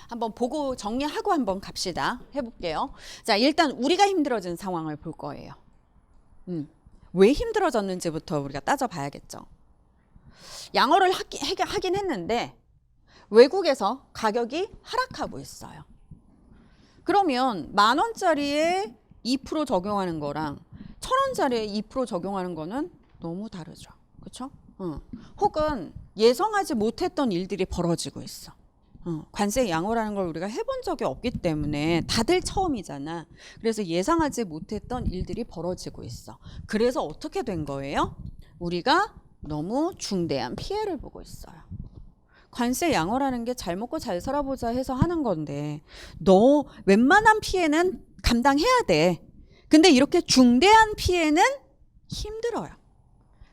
한번 보고 정리하고 한번 갑시다. 해볼게요. 자, 일단 우리가 힘들어진 상황을 볼 거예요. 왜 힘들어졌는지부터 우리가 따져봐야겠죠. 양어를 하긴 했는데 외국에서 가격이 하락하고 있어요. 그러면 10,000원짜리에 2% 적용하는 거랑 1,000원짜리에 2% 적용하는 거는 너무 다르죠. 그렇죠? 혹은 예상하지 못했던 일들이 벌어지고 있어. 관세 양호라는 걸 우리가 해본 적이 없기 때문에 다들 처음이잖아. 그래서 예상하지 못했던 일들이 벌어지고 있어. 그래서 어떻게 된 거예요? 우리가 너무 중대한 피해를 보고 있어요. 관세 양호라는 게 잘 먹고 잘 살아보자 해서 하는 건데 너 웬만한 피해는 감당해야 돼. 근데 이렇게 중대한 피해는 힘들어요.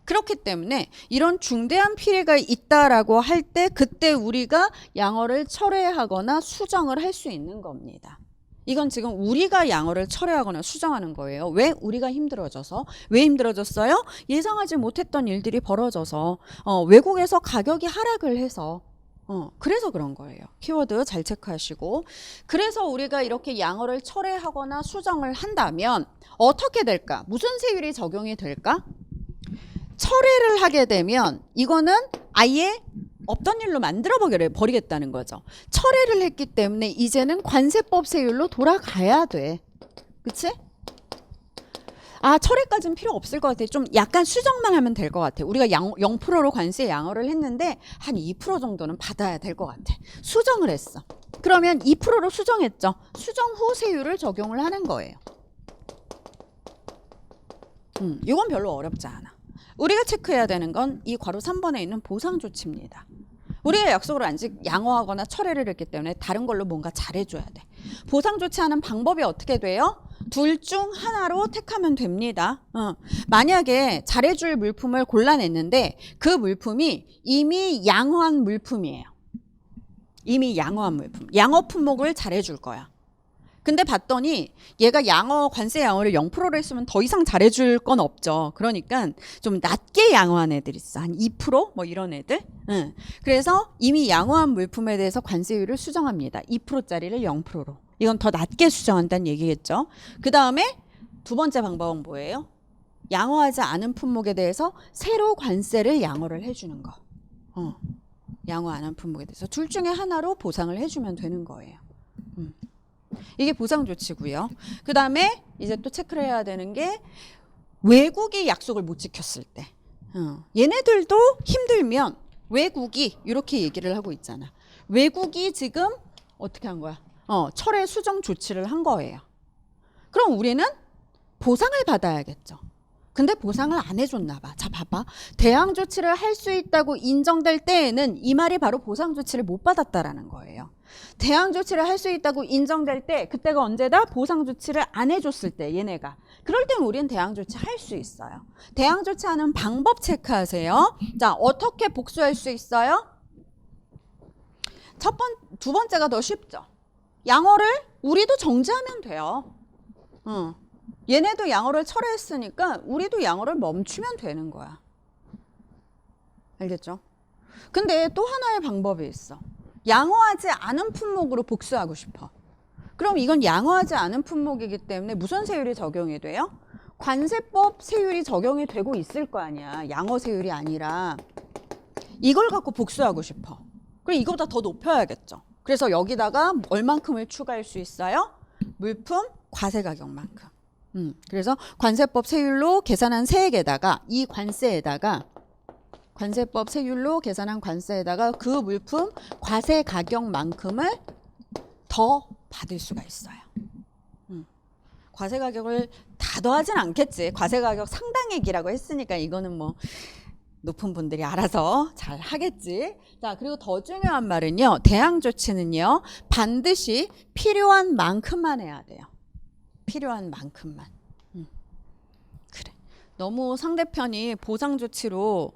그렇기 때문에 이런 중대한 피해가 있다라고 할 때 그때 우리가 양어를 철회하거나 수정을 할 수 있는 겁니다. 이건 지금 우리가 양어를 철회하거나 수정하는 거예요. 왜? 우리가 힘들어져서. 왜 힘들어졌어요? 예상하지 못했던 일들이 벌어져서 외국에서 가격이 하락을 해서 그래서 그런 거예요. 키워드 잘 체크하시고. 그래서 우리가 이렇게 양어를 철회하거나 수정을 한다면 어떻게 될까? 무슨 세율이 적용이 될까? 철회를 하게 되면 이거는 아예 없던 일로 만들어 버리겠다는 거죠. 철회를 했기 때문에 이제는 관세법 세율로 돌아가야 돼. 그치? 아, 철회까지는 필요 없을 것 같아. 좀 약간 수정만 하면 될 것 같아. 우리가 0%로 관세 양호를 했는데 한 2% 정도는 받아야 될 것 같아. 수정을 했어. 그러면 2%로 수정했죠. 수정 후 세율을 적용을 하는 거예요. 이건 별로 어렵지 않아. 우리가 체크해야 되는 건 이 괄호 3번에 있는 보상 조치입니다. 우리가 약속을 아직 양호하거나 철회를 했기 때문에 다른 걸로 뭔가 잘해줘야 돼. 보상 조치하는 방법이 어떻게 돼요? 둘 중 하나로 택하면 됩니다. 만약에 잘해줄 물품을 골라냈는데 그 물품이 이미 양호한 물품이에요. 이미 양호한 물품. 양호 품목을 잘해줄 거야. 근데 봤더니 얘가 양어 관세 양어를 0%로 했으면 더 이상 잘해줄 건 없죠. 그러니까 좀 낮게 양호한 애들 있어. 한 2%? 뭐 이런 애들. 그래서 이미 양호한 물품에 대해서 관세율을 수정합니다. 2%짜리를 0%로. 이건 더 낮게 수정한다는 얘기겠죠. 그 다음에 두 번째 방법은 뭐예요? 양호하지 않은 품목에 대해서 새로 관세를 양호를 해주는 거. 양호 안 한 품목에 대해서 둘 중에 하나로 보상을 해주면 되는 거예요. 이게 보상 조치고요. 그 다음에 이제 또 체크를 해야 되는 게 외국이 약속을 못 지켰을 때 얘네들도 힘들면 외국이 이렇게 얘기를 하고 있잖아. 외국이 지금 어떻게 한 거야? 철회 수정 조치를 한 거예요. 그럼 우리는 보상을 받아야겠죠. 근데 보상을 안 해줬나 봐. 자, 봐봐. 대항 조치를 할 수 있다고 인정될 때에는 이 말이 바로 보상 조치를 못 받았다라는 거예요. 대항 조치를 할 수 있다고 인정될 때 그때가 언제다? 보상 조치를 안 해줬을 때 얘네가. 그럴 땐 우리는 대항 조치 할 수 있어요. 대항 조치하는 방법 체크하세요. 자, 어떻게 복수할 수 있어요? 두 번째가 더 쉽죠. 양어를 우리도 정지하면 돼요. 얘네도 양어를 철회했으니까 우리도 양어를 멈추면 되는 거야. 알겠죠? 근데 또 하나의 방법이 있어. 양호하지 않은 품목으로 복수하고 싶어. 그럼 이건 양호하지 않은 품목이기 때문에 무슨 세율이 적용이 돼요? 관세법 세율이 적용이 되고 있을 거 아니야. 양호 세율이 아니라. 이걸 갖고 복수하고 싶어. 그럼 이거보다 더 높여야겠죠. 그래서 여기다가 얼만큼을 추가할 수 있어요? 물품 과세 가격만큼. 그래서 관세법 세율로 계산한 세액에다가 이 관세에다가 관세법 세율로 계산한 관세에다가 그 물품 과세 가격만큼을 더 받을 수가 있어요. 과세 가격을 다 더하진 않겠지. 과세 가격 상당액이라고 했으니까 이거는 뭐 높은 분들이 알아서 잘 하겠지. 자, 그리고 더 중요한 말은요. 대항 조치는요. 반드시 필요한 만큼만 해야 돼요. 필요한 만큼만. 그래. 너무 상대편이 보상 조치로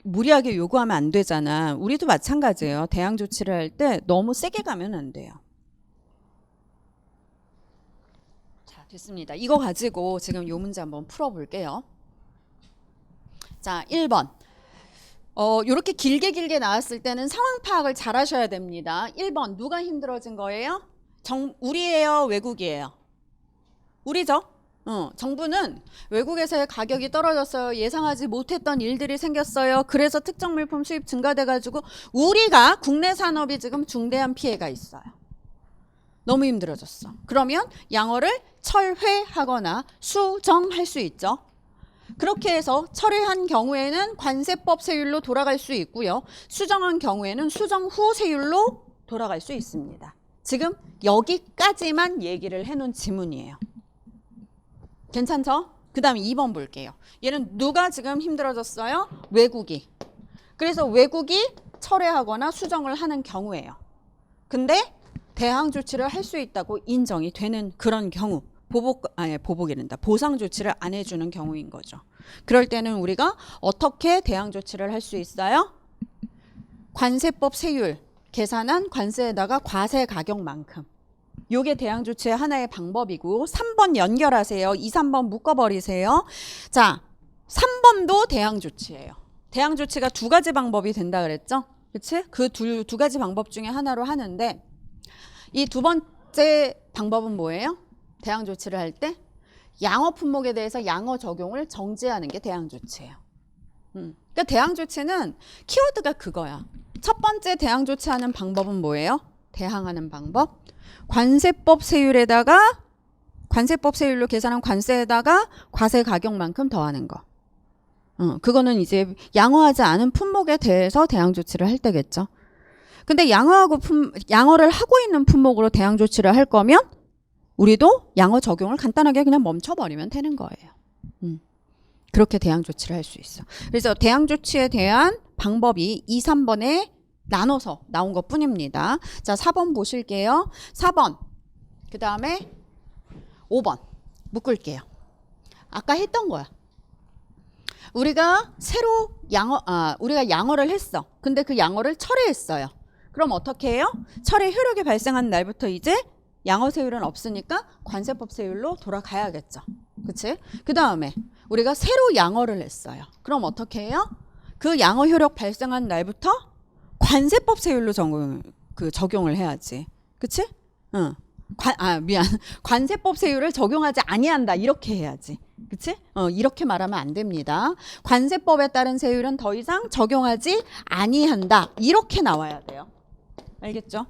무리하게 요구하면 안 되잖아. 우리도 마찬가지예요. 대항 조치를 할 때 너무 세게 가면 안 돼요. 자, 됐습니다. 이거 가지고 지금 요 문제 한번 풀어볼게요. 자, 1번. 요렇게 길게 나왔을 때는 상황 파악을 잘 하셔야 됩니다. 1번 누가 힘들어진 거예요? 우리예요, 외국이에요? 우리죠. 정부는 외국에서의 가격이 떨어졌어요. 예상하지 못했던 일들이 생겼어요. 그래서 특정 물품 수입 증가돼가지고 우리가 국내 산업이 지금 중대한 피해가 있어요. 너무 힘들어졌어. 그러면 양어를 철회하거나 수정할 수 있죠. 그렇게 해서 철회한 경우에는 관세법 세율로 돌아갈 수 있고요. 수정한 경우에는 수정 후 세율로 돌아갈 수 있습니다. 지금 여기까지만 얘기를 해놓은 지문이에요. 괜찮죠? 그 다음에 2번 볼게요. 얘는 누가 지금 힘들어졌어요? 외국이. 그래서 외국이 철회하거나 수정을 하는 경우예요. 근데 대항 조치를 할 수 있다고 인정이 되는 그런 경우. 보복이란다. 보상 조치를 안 해주는 경우인 거죠. 그럴 때는 우리가 어떻게 대항 조치를 할 수 있어요? 관세법 세율, 계산한 관세에다가 과세 가격만큼. 요게 대항 조치의 하나의 방법이고 3번 연결하세요. 2, 3번 묶어버리세요. 자, 3번도 대항 조치예요. 대항 조치가 두 가지 방법이 된다 그랬죠? 그치? 그 두 가지 방법 중에 하나로 하는데 이 두 번째 방법은 뭐예요? 대항 조치를 할 때 양어 품목에 대해서 양어 적용을 정지하는 게 대항 조치예요. 그러니까 대항 조치는 키워드가 그거야. 첫 번째 대항 조치하는 방법은 뭐예요? 대항하는 방법. 관세법 세율에다가 관세법 세율로 계산한 관세에다가 과세 가격만큼 더하는 거. 그거는 이제 양어하지 않은 품목에 대해서 대항 조치를 할 때겠죠. 근데 양어를 하고 있는 품목으로 대항 조치를 할 거면 우리도 양어 적용을 간단하게 그냥 멈춰버리면 되는 거예요. 그렇게 대항 조치를 할 수 있어. 그래서 대항 조치에 대한 방법이 2, 3번에 나눠서 나온 것 뿐입니다. 자, 4번 보실게요. 4번. 그 다음에 5번. 묶을게요. 아까 했던 거야. 우리가 우리가 양어를 했어. 근데 그 양어를 철회했어요. 그럼 어떻게 해요? 철회 효력이 발생한 날부터 이제 양어 세율은 없으니까 관세법 세율로 돌아가야겠죠. 그치? 그 다음에 우리가 새로 양어를 했어요. 그럼 어떻게 해요? 그 양어 효력 발생한 날부터 관세법 세율로 적용을 해야지. 그치? 관세법 세율을 적용하지 아니한다. 이렇게 해야지. 그치? 이렇게 말하면 안 됩니다. 관세법에 따른 세율은 더 이상 적용하지 아니한다. 이렇게 나와야 돼요. 알겠죠?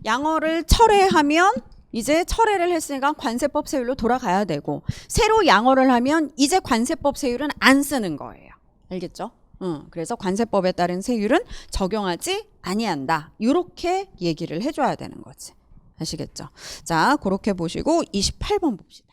양어를 철회하면 이제 철회를 했으니까 관세법 세율로 돌아가야 되고 새로 양어를 하면 이제 관세법 세율은 안 쓰는 거예요. 알겠죠? 그래서 관세법에 따른 세율은 적용하지 아니한다. 이렇게 얘기를 해줘야 되는 거지. 아시겠죠? 자, 그렇게 보시고 28번 봅시다.